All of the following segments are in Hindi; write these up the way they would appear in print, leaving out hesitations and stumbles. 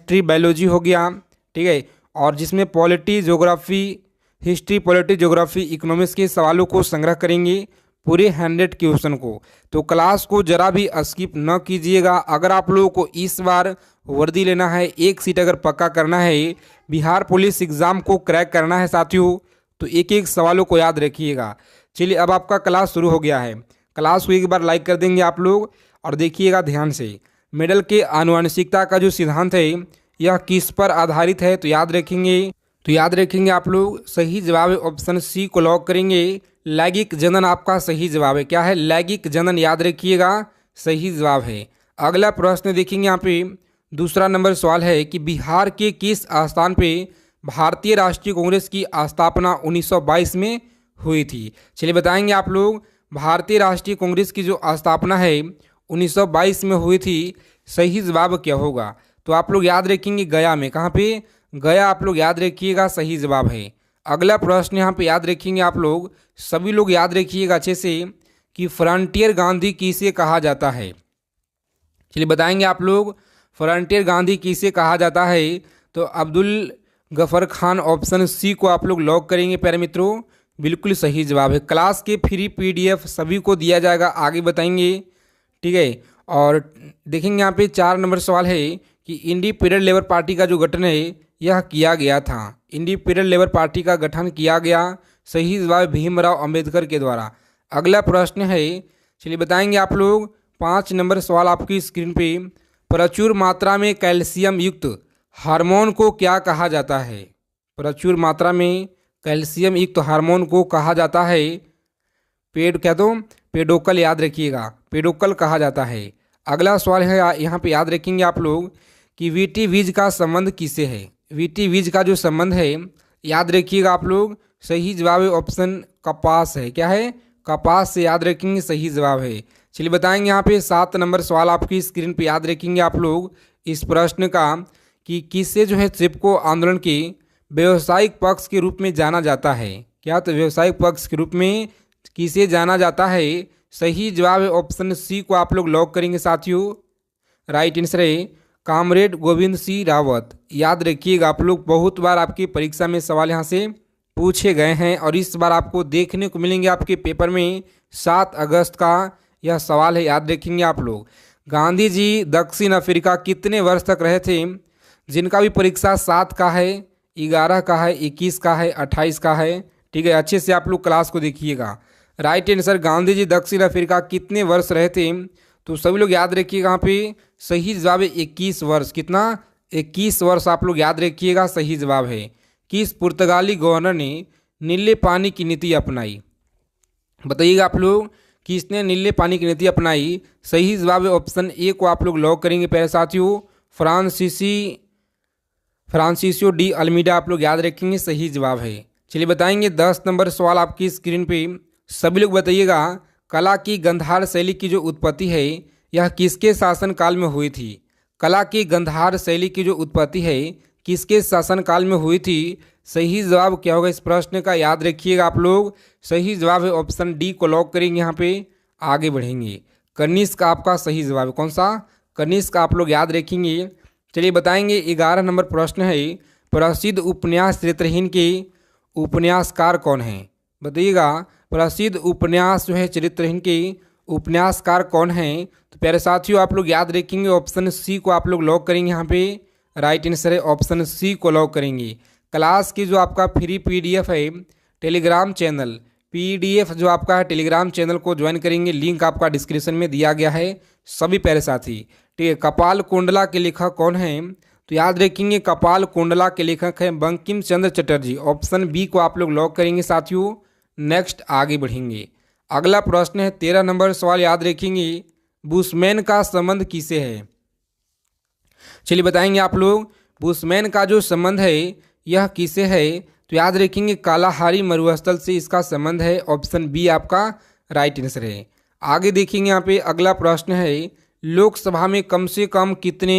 केमिस्ट्री, बायोलॉजी हो गया, ठीक है, और जिसमें polity, geography, history, polity, geography, economics के सवालों को संग्रह करेंगे, पूरे 100 क्वेश्चन को। तो क्लास को जरा भी स्किप न कीजिएगा। अगर आप लोगों को इस बार वर्दी लेना है, एक सीट अगर पक्का करना है, बिहार पुलिस एग्ज़ाम को क्रैक करना है साथियों, तो एक एक सवालों को याद रखिएगा। चलिए अब आपका क्लास शुरू हो गया है। क्लास को एक बार लाइक कर देंगे आप लोग और देखिएगा ध्यान से। मेडल के आनुवंशिकता का जो सिद्धांत है यह किस पर आधारित है, तो याद रखेंगे आप लोग। सही जवाब है ऑप्शन सी को लॉक करेंगे। लैंगिक जनन आपका सही जवाब है। क्या है? लैंगिक जनन, याद रखिएगा, सही जवाब है। अगला प्रश्न देखेंगे यहाँ पे, दूसरा नंबर सवाल है कि बिहार के किस स्थान पे भारतीय राष्ट्रीय कांग्रेस की स्थापना 1922 में हुई थी? चलिए बताएंगे आप लोग। भारतीय राष्ट्रीय कांग्रेस की जो स्थापना है 1922 में हुई थी, सही जवाब क्या होगा? तो आप लोग याद रखेंगे गया में। कहाँ पे? गया, आप लोग याद रखिएगा, सही जवाब है। अगला प्रश्न यहाँ पे याद रखेंगे आप लोग, सभी लोग याद रखिएगा अच्छे से, कि फ्रंटियर गांधी किसे कहा जाता है? चलिए बताएंगे आप लोग, फ्रंटियर गांधी किसे कहा जाता है? तो अब्दुल गफर खान, ऑप्शन सी को आप लोग लॉक करेंगे प्यारे मित्रों, बिल्कुल सही जवाब है। क्लास के फ्री पीडीएफ सभी को दिया जाएगा, आगे बताएंगे, ठीक है। और देखेंगे यहाँ पे 4 नंबर सवाल है कि इंडिपेंडेंट लेबर पार्टी का जो गठन है यह किया गया था। इंडिपेंडेंट लेबर पार्टी का गठन किया गया, सही जवाब भीमराव अंबेडकर के द्वारा। अगला प्रश्न है, चलिए बताएंगे आप लोग, 5 नंबर सवाल आपकी स्क्रीन पे, प्रचुर मात्रा में कैल्शियम युक्त हार्मोन को क्या कहा जाता है? प्रचुर मात्रा में कैल्शियम युक्त हार्मोन को कहा जाता है पेडोकल, याद रखिएगा, पेडोकल कहा जाता है। अगला सवाल है यहाँ पे, याद रखेंगे आप लोग कि वीटी बीज का संबंध किससे है? वीटी बीज का जो संबंध है याद रखिएगा आप लोग, सही जवाब है ऑप्शन कपास है। क्या है? कपास से, याद रखेंगे, सही जवाब है। चलिए बताएंगे यहाँ पे 7 नंबर सवाल आपकी स्क्रीन पे, याद रखेंगे आप लोग इस प्रश्न का, कि किससे जो है चिपको आंदोलन के व्यावसायिक पक्ष के रूप में जाना जाता है? क्या? तो व्यावसायिक पक्ष के रूप में किसे जाना जाता है? सही जवाब है ऑप्शन सी को आप लोग लॉक करेंगे साथियों, राइट आंसर है कामरेड गोविंद सिंह रावत। याद रखिएगा आप लोग, बहुत बार आपकी परीक्षा में सवाल यहाँ से पूछे गए हैं और इस बार आपको देखने को मिलेंगे आपके पेपर में। 7 अगस्त का यह सवाल है, याद रखेंगे आप लोग। गांधी जी दक्षिण अफ्रीका कितने वर्ष तक रहे थे? जिनका भी परीक्षा 7 का है, 11 का है, 21 का है, 28 का है, ठीक है, अच्छे से आप लोग क्लास को देखिएगा। राइट आंसर, गांधी जी दक्षिण अफ्रीका कितने वर्ष रहे थे? तो सभी लोग याद रखिएगा, यहाँ पे सही जवाब है 21 वर्ष। कितना? 21 वर्ष आप लोग याद रखिएगा, सही जवाब है। किस पुर्तगाली गवर्नर ने नीले पानी की नीति अपनाई? बताइएगा आप लोग, किसने नीले पानी की नीति अपनाई? सही जवाब है ऑप्शन ए को आप लोग लॉक करेंगे प्यारे साथियों, फ्रांसिसियो डी अल्मीडा, आप लोग याद रखेंगे, सही जवाब है। चलिए बताएंगे 10 नंबर सवाल आपकी स्क्रीन पे, सभी लोग बताइएगा, कला की गंधार शैली की जो उत्पत्ति है यह किसके शासनकाल में हुई थी? कला की गंधार शैली की जो उत्पत्ति है किसके शासनकाल में हुई थी? सही जवाब क्या होगा इस प्रश्न का? याद रखिएगा आप लोग, सही जवाब है ऑप्शन डी को लॉक करेंगे। यहाँ पे आगे बढ़ेंगे, कनिष्क आपका सही जवाब है। कौन सा? कनिष्क, आप लोग याद रखेंगे। चलिए बताएंगे 11 नंबर प्रश्न है, प्रसिद्ध उपन्यास चरित्रहीन के उपन्यासकार कौन है? बताइएगा, प्रसिद्ध उपन्यास जो है चरित्रहीन के उपन्यासकार कौन है? तो प्यारे साथियों आप लोग याद रखेंगे, ऑप्शन सी को आप लोग लॉक करेंगे। यहाँ पे राइट आंसर है ऑप्शन सी को लॉक करेंगे। क्लास की जो आपका फ्री पीडीएफ है टेलीग्राम चैनल, पीडीएफ जो आपका है टेलीग्राम चैनल को ज्वाइन करेंगे, लिंक आपका डिस्क्रिप्शन में दिया गया है सभी प्यारे साथी, ठीक है। कपाल कुंडला के लेखक कौन है? तो याद रखेंगे, कपाल कुंडला के लेखक हैं बंकिम चंद्र चटर्जी, ऑप्शन बी को आप लोग लॉक करेंगे साथियों। नेक्स्ट आगे बढ़ेंगे, अगला प्रश्न है 13 नंबर सवाल, याद रखेंगे, बुशमैन का संबंध किसे है? चलिए बताएंगे आप लोग, बुशमैन का जो संबंध है यह किसे है? तो याद रखेंगे, कालाहारी मरुस्थल से इसका संबंध है, ऑप्शन बी आपका राइट आंसर है। आगे देखेंगे यहाँ पे अगला प्रश्न है, लोकसभा में कम से कम कितने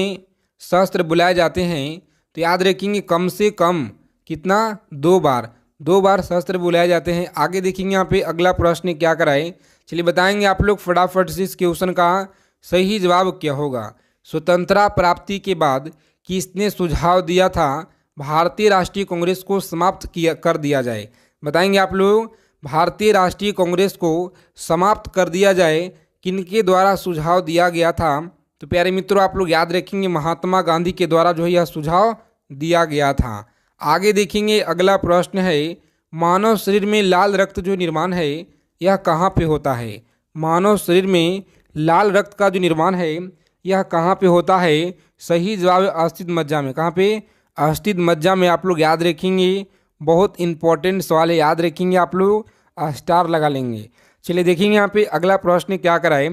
शस्त्र बुलाए जाते हैं? तो याद रखेंगे, कम से कम कितना? 2 बार, 2 बार शस्त्र बुलाए जाते हैं। आगे देखेंगे यहाँ पे अगला प्रश्न क्या कराए, चलिए बताएंगे आप लोग फटाफट से इस क्वेश्चन का सही जवाब क्या होगा। स्वतंत्रता प्राप्ति के बाद किसने सुझाव दिया था भारतीय राष्ट्रीय कांग्रेस को समाप्त किया कर दिया जाए? बताएंगे आप लोग, भारतीय राष्ट्रीय कांग्रेस को समाप्त कर दिया जाए किनके द्वारा सुझाव दिया गया था? तो प्यारे मित्रों, आप लोग याद रखेंगे महात्मा गांधी के द्वारा जो है यह सुझाव दिया गया था। आगे देखेंगे, अगला प्रश्न है, मानव शरीर में लाल रक्त जो निर्माण है यह कहाँ पे होता है? मानव शरीर में लाल रक्त का जो निर्माण है यह कहाँ पे होता है? सही जवाब है अस्थित मज्जा में। कहाँ पे? अस्थित मज्जा में। आप लोग याद रखेंगे, बहुत इंपॉर्टेंट सवाल है, याद रखेंगे आप लोग, स्टार लगा लेंगे। चलिए देखेंगे यहाँ पे अगला प्रश्न क्या कराए,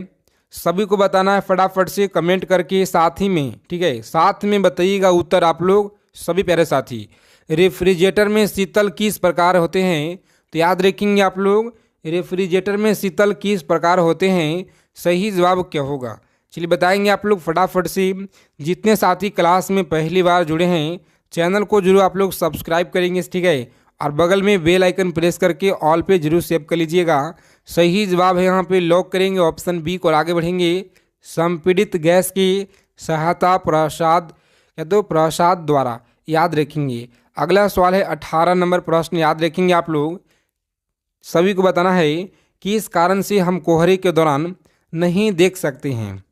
सभी को बताना है फटाफट से कमेंट करके, साथ ही में, ठीक है, साथ में बताइएगा उत्तर आप लोग सभी प्यारे साथी। रेफ्रिजरेटर में शीतल किस प्रकार होते हैं? तो याद रखेंगे आप लोग, रेफ्रिजरेटर में शीतल किस प्रकार होते हैं? सही जवाब क्या होगा? चलिए बताएंगे आप लोग फटाफट से। जितने साथी क्लास में पहली बार जुड़े हैं चैनल को जरूर आप लोग सब्सक्राइब करेंगे, ठीक है, और बगल में बेल आइकन प्रेस करके ऑल पे जरूर सेव कर लीजिएगा। सही जवाब है यहाँ पे लॉक करेंगे ऑप्शन बी को और आगे बढ़ेंगे। संपीड़ित गैस की सहायता प्रसाद या तो प्रसाद द्वारा, याद रखेंगे। अगला सवाल है 18 नंबर प्रश्न, याद रखेंगे आप लोग, सभी को बताना है कि इस कारण से हम कोहरे के दौरान नहीं देख सकते हैं।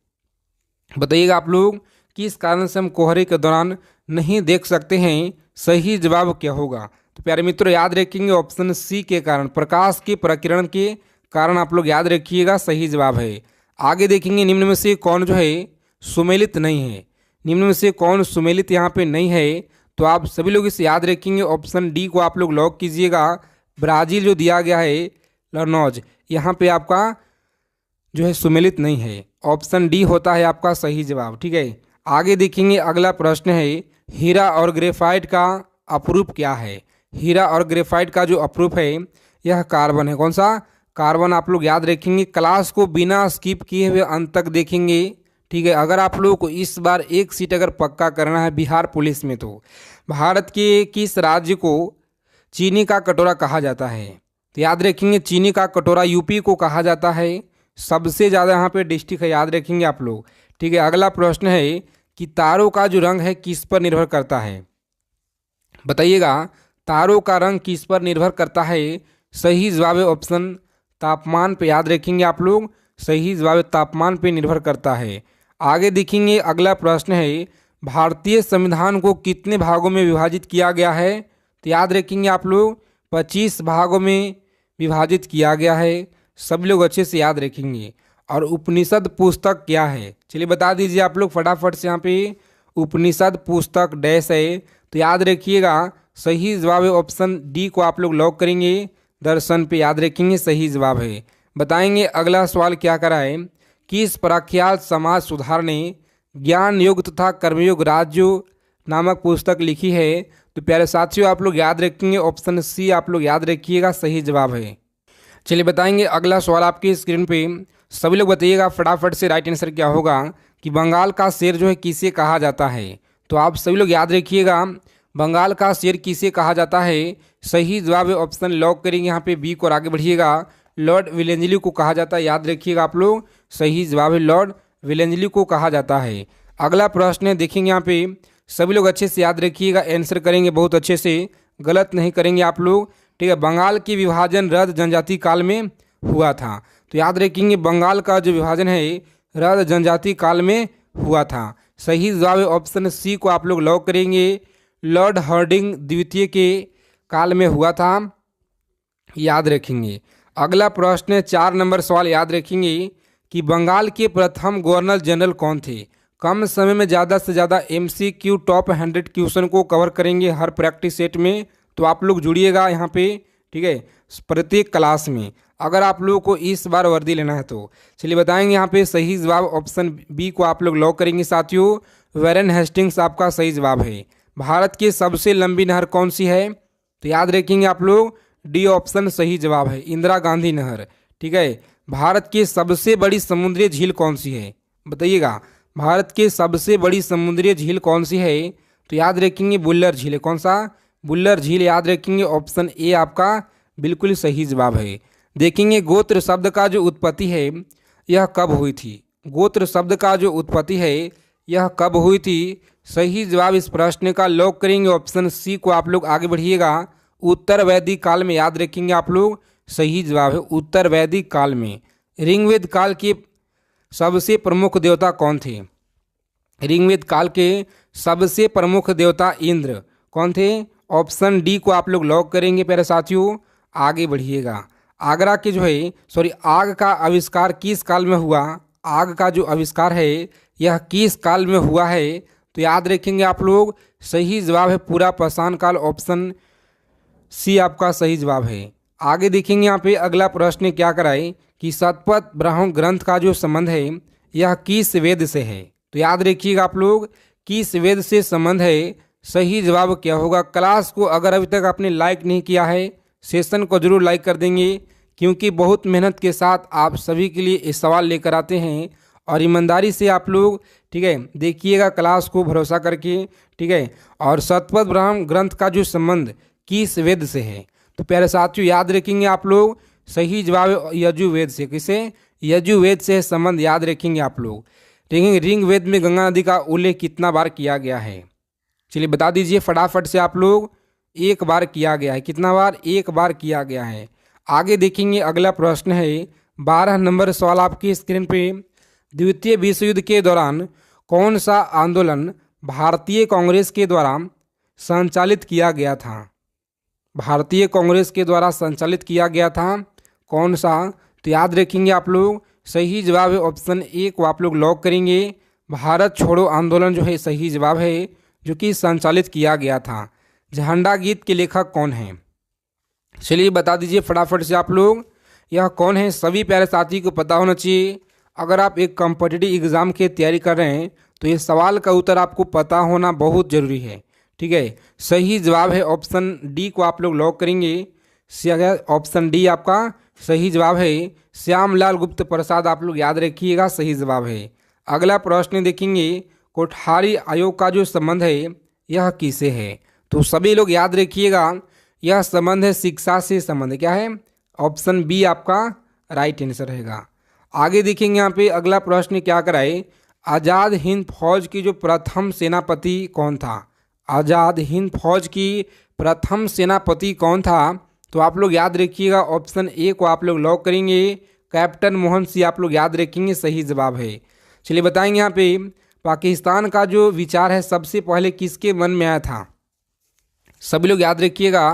बताइएगा आप लोग कि इस कारण से हम कोहरे के दौरान नहीं देख सकते हैं, सही जवाब क्या होगा? तो प्यारे मित्रों याद रखेंगे ऑप्शन सी के कारण, प्रकाश के प्रकीर्णन के कारण, आप लोग याद रखिएगा, सही जवाब है। आगे देखेंगे, निम्न में से कौन जो है सुमेलित नहीं है? निम्न में से कौन सुमेलित यहाँ पे नहीं है? तो आप सभी लोग इसे याद रखेंगे, ऑप्शन डी को आप लोग लॉक कीजिएगा। ब्राज़ील जो दिया गया है लरनौज, यहाँ पे आपका जो है सुमेलित नहीं है, ऑप्शन डी होता है आपका सही जवाब, ठीक है। आगे देखेंगे अगला प्रश्न है, हीरा और ग्रेफाइट का अपरूप क्या है? हीरा और ग्रेफाइट का जो अपरूप है यह कार्बन है। कौन सा? कार्बन। आप लोग याद रखेंगे, क्लास को बिना स्किप किए हुए अंत तक देखेंगे, ठीक है। अगर आप लोगों को इस बार एक सीट अगर पक्का करना है बिहार पुलिस में, तो भारत के किस राज्य को चीनी का कटोरा कहा जाता है? तो याद रखेंगे, चीनी का कटोरा यूपी को कहा जाता है। सबसे ज़्यादा यहाँ पे डिस्ट्रिक्ट है, याद रखेंगे आप लोग, ठीक है। अगला प्रश्न है कि तारों का जो रंग है किस पर निर्भर करता है? बताइएगा, तारों का रंग किस पर निर्भर करता है? सही जवाब है ऑप्शन तापमान पे, याद रखेंगे आप लोग, सही जवाब है तापमान पे निर्भर करता है। आगे देखेंगे अगला प्रश्न है, भारतीय संविधान को कितने भागों में विभाजित किया गया है? तो याद रखेंगे आप लोग 25 भागों में विभाजित किया गया है, सब लोग अच्छे से याद रखेंगे। और उपनिषद पुस्तक क्या है? चलिए बता दीजिए आप लोग फटाफट से, यहाँ पे उपनिषद पुस्तक डैश है, तो याद रखिएगा सही जवाब है ऑप्शन डी को आप लोग लॉक करेंगे, दर्शन पे, याद रखेंगे, सही जवाब है। बताएंगे अगला सवाल क्या करा है, किस प्रख्यात समाज सुधार ने ज्ञान योग तथा कर्मयोग राज्य नामक पुस्तक लिखी है? तो प्यारे साथियों आप लोग याद रखेंगे ऑप्शन सी आप लोग याद रखिएगा, सही जवाब है। चलिए बताएंगे अगला सवाल आपकी स्क्रीन पे, सभी लोग बताइएगा फटाफट से राइट आंसर क्या होगा कि बंगाल का शेर जो है किसे कहा जाता है? तो आप सभी लोग याद रखिएगा, बंगाल का शेर किसे कहा जाता है? सही जवाब है ऑप्शन लॉक करेंगे यहाँ पे बी को और आगे बढ़िएगा, लॉर्ड विलेंजली को कहा जाता है, याद रखिएगा आप लोग, सही जवाब है लॉर्ड विलेंजली को कहा जाता है। अगला प्रश्न है, देखेंगे यहाँ पे सभी लोग अच्छे से याद रखिएगा, आंसर करेंगे बहुत अच्छे से, गलत नहीं करेंगे आप लोग, ठीक है। बंगाल की विभाजन रज जनजाति काल में हुआ था, तो याद रखेंगे बंगाल का जो विभाजन है रज जनजाति काल में हुआ था। सही जवाब है ऑप्शन सी को आप लोग लॉक करेंगे, लॉर्ड हार्डिंग द्वितीय के काल में हुआ था, याद रखेंगे। अगला प्रश्न है 4 नंबर सवाल, याद रखेंगे कि बंगाल के प्रथम गवर्नर जनरल कौन थे? कम समय में ज़्यादा से ज़्यादा MCQ टॉप 100 क्वेश्चन को कवर करेंगे हर प्रैक्टिस सेट में, तो आप लोग जुड़िएगा यहाँ पे, ठीक है, प्रत्येक क्लास में, अगर आप लोगों को इस बार वर्दी लेना है तो। चलिए बताएंगे यहाँ पे सही जवाब ऑप्शन बी को आप लोग लॉक करेंगे साथियों, वैरन हेस्टिंग्स आपका सही जवाब है। भारत की सबसे लंबी नहर कौन सी है? तो याद रखेंगे आप लोग डी ऑप्शन सही जवाब है, इंदिरा गांधी नहर, ठीक है। भारत की सबसे बड़ी समुद्री झील कौन सी है? बताइएगा, भारत की सबसे बड़ी समुद्री झील कौन सी है? तो याद रखेंगे बुल्लर झील है। कौन सा? बुल्लर झील, याद रखेंगे ऑप्शन ए आपका बिल्कुल सही जवाब है। देखेंगे गोत्र शब्द का जो उत्पत्ति है यह कब हुई थी? गोत्र शब्द का जो उत्पत्ति है यह कब हुई थी? सही जवाब इस प्रश्न का लॉक करेंगे ऑप्शन सी को आप लोग आगे बढ़िएगा। उत्तर वैदिक काल में, याद रखेंगे आप लोग, सही जवाब है उत्तर वैदिक काल में। ऋग्वेद काल के सबसे प्रमुख देवता कौन थे? ऋग्वेद काल के सबसे प्रमुख देवता इंद्र कौन थे? ऑप्शन डी को आप लोग लॉक करेंगे प्यारे साथियों। आगे बढ़िएगा। आगरा के जो है आग का आविष्कार किस काल में हुआ? आग का जो आविष्कार है यह किस काल में हुआ है? तो याद रखेंगे आप लोग, सही जवाब है पूरा पाषाण काल, ऑप्शन सी आपका सही जवाब है। आगे देखेंगे यहाँ पे अगला प्रश्न क्या कराए कि शतपथ ब्राह्मण ग्रंथ का जो संबंध है यह किस वेद से है? तो याद रखिएगा आप लोग, किस वेद से संबंध है? सही जवाब क्या होगा? क्लास को अगर अभी तक आपने लाइक नहीं किया है, सेशन को जरूर लाइक कर देंगे, क्योंकि बहुत मेहनत के साथ आप सभी के लिए ये सवाल लेकर आते हैं और ईमानदारी से आप लोग, ठीक है, देखिएगा क्लास को भरोसा करके, ठीक है। और शतपथ ब्राह्मण ग्रंथ का जो संबंध किस वेद से है? तो प्यारे साथियों याद रखेंगे आप लोग, सही जवाब यजुर्वेद से। किसे? यजुर्वेद से संबंध याद रखेंगे आप लोग। देखेंगे ऋग्वेद में गंगा नदी का उल्लेख कितना बार किया गया है? चलिए बता दीजिए फटाफट से आप लोग। एक बार किया गया है। कितना बार? एक बार किया गया है। आगे देखेंगे अगला प्रश्न है 12 नंबर सवाल आपकी स्क्रीन पे। द्वितीय विश्व युद्ध के दौरान कौन सा आंदोलन भारतीय कांग्रेस के द्वारा संचालित किया गया था? भारतीय कांग्रेस के द्वारा संचालित किया गया था कौन सा? तो याद रखेंगे आप लोग, सही जवाब है ऑप्शन ए को आप लोग लॉक करेंगे। भारत छोड़ो आंदोलन जो है सही जवाब है, जो कि संचालित किया गया था। झंडा गीत के लेखक कौन है? चलिए बता दीजिए फटाफट से आप लोग, यह कौन है? सभी प्यारे साथी को पता होना चाहिए। अगर आप एक कॉम्पिटिटिव एग्जाम की तैयारी कर रहे हैं तो ये सवाल का उत्तर आपको पता होना बहुत जरूरी है, ठीक है। सही जवाब है ऑप्शन डी को आप लोग लॉक करेंगे। ऑप्शन डी आपका सही जवाब है। श्यामलाल गुप्त प्रसाद आप लोग याद रखिएगा, सही जवाब है। अगला प्रश्न देखेंगे, कोठारी आयोग का जो संबंध है यह किसे है? तो सभी लोग याद रखिएगा, यह संबंध है शिक्षा से संबंध। क्या है? ऑप्शन बी आपका राइट आंसर रहेगा। आगे देखेंगे यहाँ पे अगला प्रश्न क्या कराए, आज़ाद हिंद फौज की जो प्रथम सेनापति कौन था? आज़ाद हिंद फौज की प्रथम सेनापति कौन था? तो आप लोग याद रखिएगा, ऑप्शन ए को आप लोग लॉक करेंगे। कैप्टन मोहन सिंह आप लोग याद रखेंगे, सही जवाब है। चलिए बताएंगे यहाँ पे पाकिस्तान का जो विचार है सबसे पहले किसके मन में आया था? सभी लोग याद रखिएगा,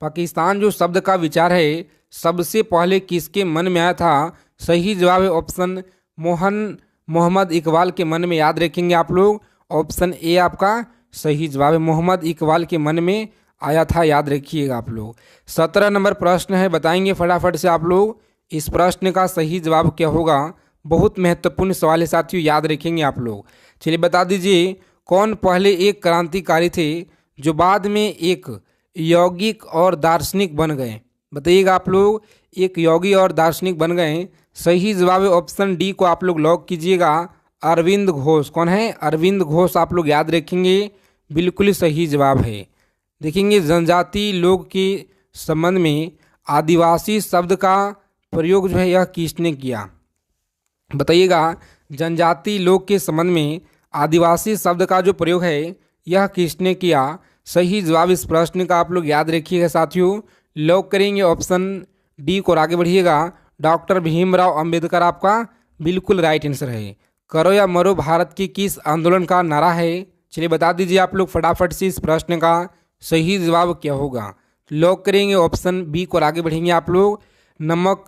पाकिस्तान जो शब्द का विचार है सबसे पहले किसके मन में आया था? सही जवाब है ऑप्शन मोहम्मद इकबाल के मन में, याद रखेंगे आप लोग। ऑप्शन ए आपका सही जवाब है, मोहम्मद इकबाल के मन में आया था, याद रखिएगा आप लोग। 17 नंबर प्रश्न है, बताएंगे फटाफट से आप लोग। इस प्रश्न का सही जवाब क्या होगा? बहुत महत्वपूर्ण सवाल है साथियों, याद रखेंगे आप लोग। चलिए बता दीजिए, कौन पहले एक क्रांतिकारी थे जो बाद में एक यौगिक और दार्शनिक बन गए? बताइएगा आप लोग, एक योगी और दार्शनिक बन गए। सही जवाब है ऑप्शन डी को आप लोग लॉक कीजिएगा। अरविंद घोष। कौन है? अरविंद घोष आप लोग याद रखेंगे, बिल्कुल सही जवाब है। देखेंगे जनजाति लोग के संबंध में आदिवासी शब्द का प्रयोग जो है यह किसने किया? बताइएगा, जनजाति लोग के संबंध में आदिवासी शब्द का जो प्रयोग है यह किसने किया? सही जवाब इस प्रश्न का आप लोग याद रखिएगा साथियों, लॉक करेंगे ऑप्शन डी को। आगे बढ़िएगा, डॉक्टर भीमराव अंबेडकर आपका बिल्कुल राइट आंसर है। करो या मरो भारत की किस आंदोलन का नारा है? चलिए बता दीजिए आप लोग फटाफट से, इस प्रश्न का सही जवाब क्या होगा? लॉक करेंगे ऑप्शन बी को। आगे बढ़ेंगे आप लोग, नमक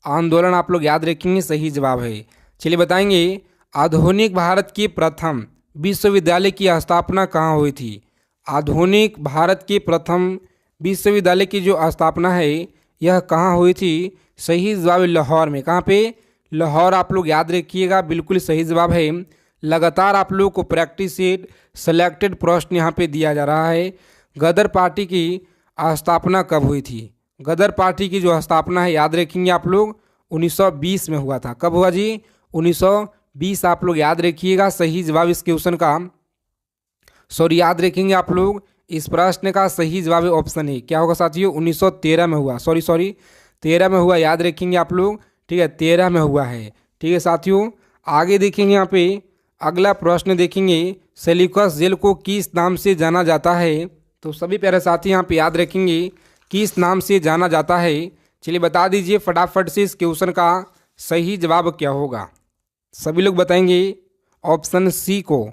आंदोलन आप लोग याद रखेंगे, सही जवाब है। चलिए बताएंगे, आधुनिक भारत के प्रथम विश्वविद्यालय की स्थापना कहाँ हुई थी? आधुनिक भारत के प्रथम विश्वविद्यालय की जो स्थापना है यह कहाँ हुई थी? सही जवाब लाहौर में। कहाँ पे? लाहौर आप लोग याद रखिएगा, बिल्कुल सही जवाब है। लगातार आप लोग को प्रैक्टिस सेट सेलेक्टेड प्रश्न यहाँ पे दिया जा रहा है। गदर पार्टी की स्थापना कब हुई थी? गदर पार्टी की जो स्थापना है याद रखेंगे आप लोग 1920 में हुआ था। कब हुआ जी? 1920 आप लोग याद रखिएगा, सही जवाब इस क्वेश्चन का, सॉरी याद रखेंगे आप लोग, इस प्रश्न का सही जवाब है ऑप्शन ए। क्या होगा साथियों? 1913 में हुआ, सॉरी 13 में हुआ, याद रखेंगे आप लोग, ठीक है, 13 में हुआ है, ठीक है साथियों। आगे देखेंगे यहाँ पे अगला प्रश्न देखेंगे, सेल्यूकस जेल को किस नाम से जाना जाता है? तो सभी प्यारे साथी यहाँ पे याद रखेंगे किस नाम से जाना जाता है। चलिए बता दीजिए फटाफट से इस क्वेश्चन का सही जवाब क्या होगा। सभी लोग बताएंगे ऑप्शन सी को,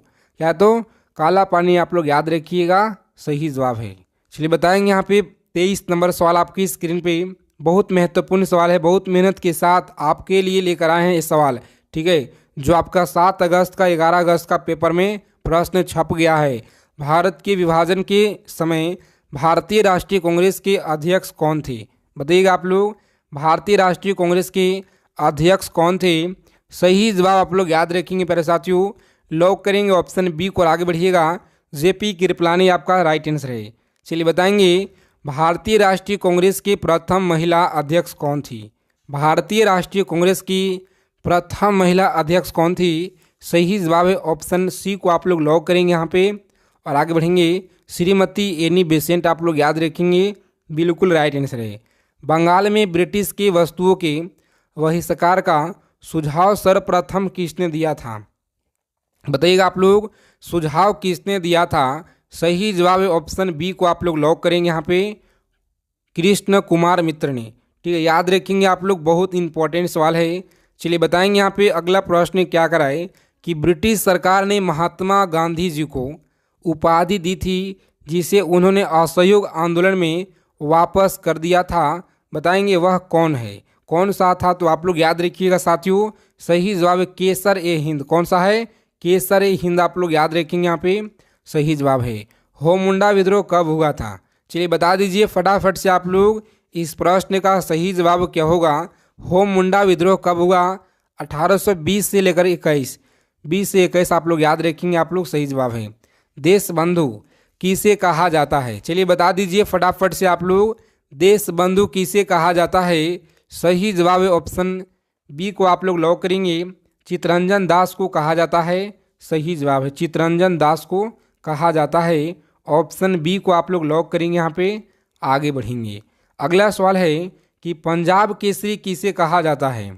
क्या तो काला पानी आप लोग याद रखिएगा सही जवाब है। चलिए बताएंगे यहाँ पे 23 नंबर सवाल आपकी स्क्रीन पे, बहुत महत्वपूर्ण सवाल है, बहुत मेहनत के साथ आपके लिए लेकर आए हैं ये सवाल, ठीक है, जो आपका 7 अगस्त का 11 अगस्त का पेपर में प्रश्न छप गया है। भारत के विभाजन के समय भारतीय राष्ट्रीय कांग्रेस के अध्यक्ष कौन थे? बताइएगा आप लोग, भारतीय राष्ट्रीय कांग्रेस के अध्यक्ष कौन थे? सही जवाब आप लोग याद रखेंगे प्यारे साथियों, लॉक करेंगे ऑप्शन बी को और आगे बढ़िएगा। जेपी कृपलानी आपका राइट आंसर है। चलिए बताएंगे भारतीय राष्ट्रीय कांग्रेस की प्रथम महिला अध्यक्ष कौन थी? भारतीय राष्ट्रीय कांग्रेस की प्रथम महिला अध्यक्ष कौन थी? सही जवाब है ऑप्शन सी को आप लोग लॉक करेंगे यहाँ पे और आगे बढ़ेंगे। श्रीमती एनी बेसेंट आप लोग याद रखेंगे, बिल्कुल राइट आंसर है। बंगाल में ब्रिटिश के वस्तुओं के बहिष्कार का सुझाव सर्वप्रथम किसने दिया था? बताइएगा आप लोग, सुझाव किसने दिया था? सही जवाब है ऑप्शन बी को आप लोग लॉक करेंगे यहाँ पे, कृष्ण कुमार मित्र ने, ठीक है, याद रखेंगे आप लोग, बहुत इंपॉर्टेंट सवाल है। चलिए बताएंगे यहाँ पे अगला प्रश्न क्या कराए कि ब्रिटिश सरकार ने महात्मा गांधी जी को उपाधि दी थी जिसे उन्होंने असहयोग आंदोलन में वापस कर दिया था। बताएंगे वह कौन है, कौन सा था? तो आप लोग याद रखिएगा साथियों, सही जवाब है केसर ए हिंद। कौन सा है? केसर ए हिंद आप लोग याद रखेंगे यहाँ पे, सही जवाब है। होमुंडा विद्रोह कब हुआ था? चलिए बता दीजिए फटाफट से आप लोग, इस प्रश्न का सही जवाब क्या होगा? होमुंडा विद्रोह कब हुआ? 1820 से लेकर 21, 20 से 21 आप लोग याद रखेंगे आप लोग, सही जवाब है। देश बंधु किसे कहा जाता है? चलिए बता दीजिए फटाफट से आप लोग, देश बंधु किसे कहा जाता है? सही जवाब है ऑप्शन बी को आप लोग लॉक करेंगे, चित्तरंजन दास को कहा जाता है। सही जवाब है, चित्तरंजन दास को कहा जाता है। ऑप्शन बी को आप लोग लॉक करेंगे यहाँ पे, आगे बढ़ेंगे। अगला सवाल है कि पंजाब केसरी किसे कहा जाता है?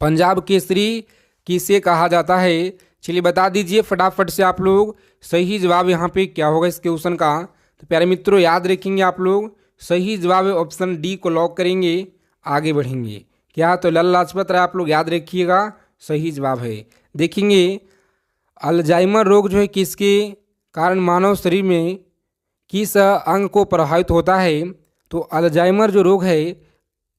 पंजाब केसरी किसे कहा जाता है? चलिए बता दीजिए फटाफट से आप लोग, सही जवाब यहाँ पे क्या होगा इस क्वेश्चन का? तो प्यारे मित्रों याद रखेंगे आप लोग, सही जवाब है ऑप्शन डी को लॉक करेंगे, आगे बढ़ेंगे। क्या? तो लाला लाजपत राय आप लोग याद रखिएगा, सही जवाब है। देखेंगे अल्जाइमर रोग जो है किसके कारण मानव शरीर में किस अंग को प्रभावित होता है? तो अल्जाइमर जो रोग है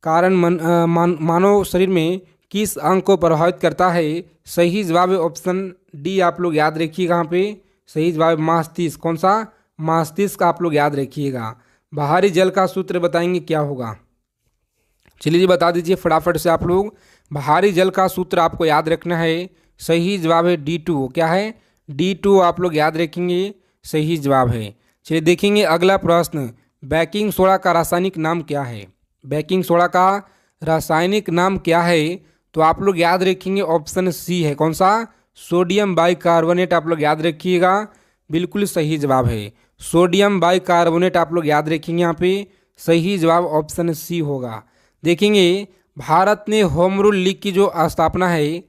कारण मानव शरीर में किस अंग को प्रभावित करता है? सही जवाब है ऑप्शन डी आप लोग याद रखिएगा यहाँ पे, सही जवाब है मस्तिष्क। कौन सा? मस्तिष्क आप लोग याद रखिएगा। बाहरी जल का सूत्र बताएंगे क्या होगा? चलिए जी बता दीजिए फटाफट से आप लोग, बाहरी जल का सूत्र आपको याद रखना है। सही जवाब है D2। क्या है? D2 आप लोग याद रखेंगे, सही जवाब है। चलिए देखेंगे अगला प्रश्न, बेकिंग सोडा का रासायनिक नाम क्या है? बेकिंग सोडा का रासायनिक नाम क्या है? तो आप लोग याद रखेंगे ऑप्शन सी है। कौन सा? सोडियम बाइकार्बोनेट आप लोग याद रखिएगा, बिल्कुल सही जवाब है। सोडियम बाइकार्बोनेट आप लोग याद रखेंगे यहाँ पे, सही जवाब ऑप्शन सी होगा। देखेंगे भारत ने होम रूल लीग की जो स्थापना है,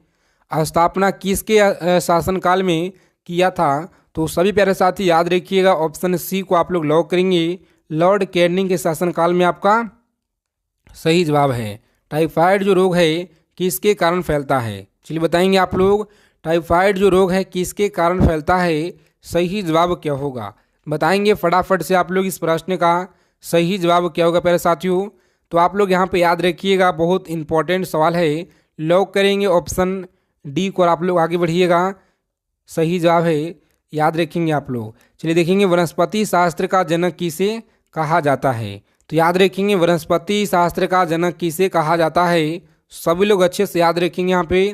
स्थापना किसके शासनकाल में किया था? तो सभी प्यारे साथी याद रखिएगा ऑप्शन सी को आप लोग लॉक करेंगे, लॉर्ड कैनिंग के शासनकाल में आपका सही जवाब है। टाइफाइड जो रोग है किसके कारण फैलता है? चलिए बताएंगे आप लोग, टाइफाइड जो रोग है किसके कारण फैलता है? सही जवाब क्या होगा? बताएंगे फटाफट से आप लोग, इस प्रश्न का सही जवाब क्या होगा प्यारे साथियों? तो आप लोग यहाँ पे याद रखिएगा, बहुत इंपॉर्टेंट सवाल है, लॉक करेंगे ऑप्शन डी को और आप लोग आगे बढ़िएगा, सही जवाब है, याद रखेंगे आप लोग। चलिए देखेंगे वनस्पति शास्त्र का जनक किसे कहा जाता है? तो याद रखेंगे वनस्पति शास्त्र का जनक किसे कहा जाता है? सभी लोग अच्छे से याद रखेंगे यहाँ पे,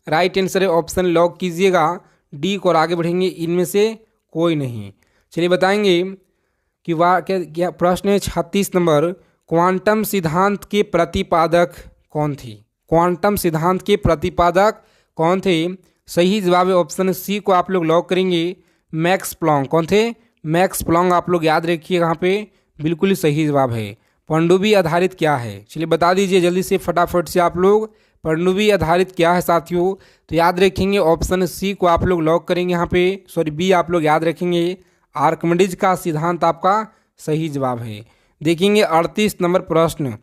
राइट आंसर है ऑप्शन लॉक कीजिएगा डी को और आगे बढ़ेंगे, इनमें से कोई नहीं। चलिए बताएंगे कि वाह क्या प्रश्न है 36 नंबर, क्वांटम सिद्धांत के प्रतिपादक कौन थे? क्वांटम सिद्धांत के प्रतिपादक कौन थे? सही जवाब है ऑप्शन सी को आप लोग लॉक करेंगे, मैक्स प्लॉन्क। कौन थे? मैक्स प्लॉन्क आप लोग याद रखिए यहाँ पे, बिल्कुल सही जवाब है। पनडुब्बी आधारित क्या है? चलिए बता दीजिए जल्दी से फटाफट से आप लोग, पनडुब्बी आधारित क्या है साथियों? तो याद रखेंगे ऑप्शन सी को आप लोग लॉक करेंगे यहाँ पे, सॉरी बी आप लोग याद रखेंगे, आर्किमिडीज का सिद्धांत आपका सही जवाब है। देखेंगे 38 नंबर प्रश्न,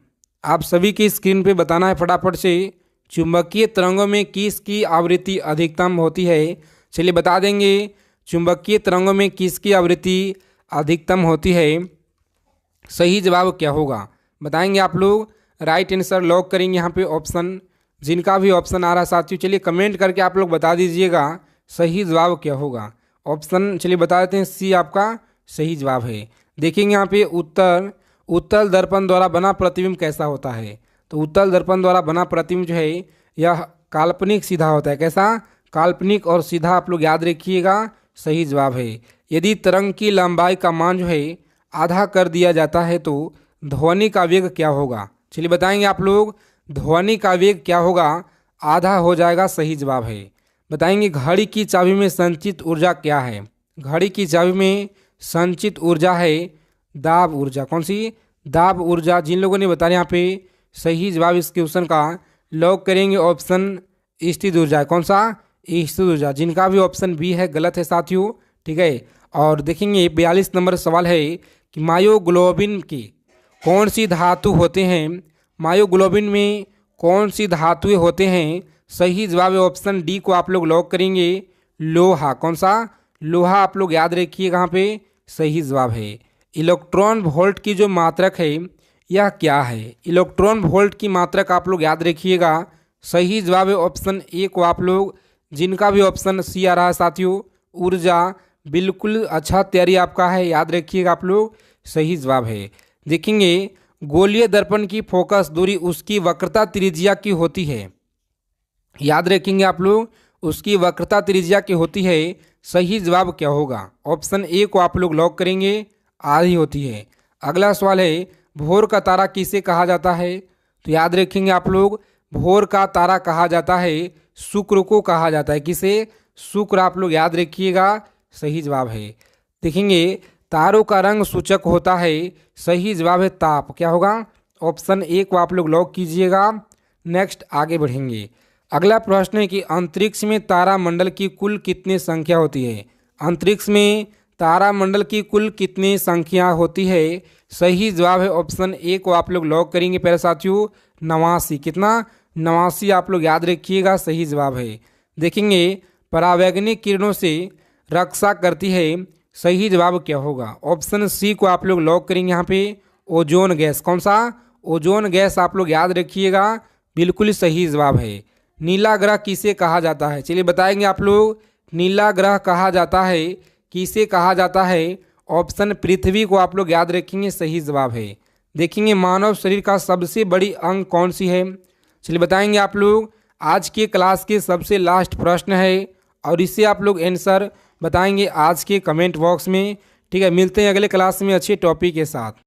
आप सभी की स्क्रीन पे बताना है फटाफट से, चुंबकीय तरंगों में किसकी आवृत्ति अधिकतम होती है? चलिए बता देंगे, चुंबकीय तरंगों में किसकी आवृत्ति अधिकतम होती है? सही जवाब क्या होगा बताएंगे आप लोग, राइट आंसर लॉक करेंगे यहाँ पे ऑप्शन, जिनका भी ऑप्शन आ रहा है साथियों चलिए कमेंट करके आप लोग बता दीजिएगा सही जवाब क्या होगा। ऑप्शन चलिए बता देते हैं, सी आपका सही जवाब है। देखेंगे यहाँ पे उत्तल दर्पण द्वारा बना प्रतिबिंब कैसा होता है? तो उत्तल दर्पण द्वारा बना प्रतिबिंब जो है यह काल्पनिक सीधा होता है। कैसा? काल्पनिक और सीधा आप लोग याद रखिएगा, सही जवाब है। यदि तरंग की लंबाई का मान जो है आधा कर दिया जाता है तो ध्वनि का वेग क्या होगा? चलिए बताएंगे आप लोग, ध्वनि का वेग क्या होगा? आधा हो जाएगा, सही जवाब है। बताएंगे घड़ी की चाबी में संचित ऊर्जा क्या है? घड़ी की चाबी में संचित ऊर्जा है दाब ऊर्जा। कौन सी? दाब ऊर्जा। जिन लोगों ने बताया यहाँ पे सही जवाब इस क्वेश्चन का लॉक करेंगे ऑप्शन स्थित ऊर्जा। कौन सा? स्थित ऊर्जा। जिनका भी ऑप्शन बी है गलत है साथियों, ठीक है। और देखेंगे 42 नंबर सवाल है कि मायोग्लोबिन की कौन सी धातु होते हैं? मायोग्लोबिन में कौन सी धातुएं होते हैं? सही जवाब है ऑप्शन डी को आप लोग लॉक करेंगे, लोहा। कौन सा? लोहा आप लोग याद रखिएगा, यहाँ पे सही जवाब है। इलेक्ट्रॉन वोल्ट की जो मात्रक है यह क्या है? इलेक्ट्रॉन वोल्ट की मात्रक आप लोग याद रखिएगा, सही जवाब है ऑप्शन ए को आप लोग, जिनका भी ऑप्शन सी आ रहा है साथियों, ऊर्जा। बिल्कुल अच्छा तैयारी आपका है, याद रखिएगा आप लोग, सही जवाब है। देखेंगे गोलीय दर्पण की फोकस दूरी उसकी वक्रता त्रिज्या की होती है। याद रखेंगे आप लोग, उसकी वक्रता त्रिज्या की होती है। सही जवाब क्या होगा? ऑप्शन ए को आप लोग लॉक करेंगे, आधी होती है। अगला सवाल है भोर का तारा किसे कहा जाता है? तो याद रखेंगे आप लोग, भोर का तारा कहा जाता है शुक्र को कहा जाता है। किसे? शुक्र आप लोग याद रखिएगा, सही जवाब है। देखेंगे तारों का रंग सूचक होता है, सही जवाब है ताप। क्या होगा? ऑप्शन ए को आप लोग लॉक कीजिएगा। नेक्स्ट आगे बढ़ेंगे। अगला प्रश्न है कि अंतरिक्ष में तारामंडल की कुल कितनी संख्या होती है? अंतरिक्ष में तारामंडल की कुल कितनी संख्या होती है? सही जवाब है ऑप्शन ए को आप लोग लॉक करेंगे पहले साथियों, 89। कितना? 89 आप लोग याद रखिएगा, सही जवाब है। देखेंगे परावैंगनिक किरणों से रक्षा करती है, सही जवाब क्या होगा? ऑप्शन सी को आप लोग लॉक करेंगे यहाँ पे, ओजोन गैस। कौन सा? ओजोन गैस आप लोग याद रखिएगा, बिल्कुल सही जवाब है। नीला ग्रह किसे कहा जाता है? चलिए बताएंगे आप लोग, नीला ग्रह कहा जाता है, किसे कहा जाता है? ऑप्शन पृथ्वी को आप लोग याद रखेंगे, सही जवाब है। देखेंगे मानव शरीर का सबसे बड़ी अंग कौन सी है? चलिए बताएंगे आप लोग, आज के क्लास के सबसे लास्ट प्रश्न है और इसे आप लोग आंसर बताएंगे आज के कमेंट बॉक्स में, ठीक है। मिलते हैं अगले क्लास में अच्छे टॉपिक के साथ।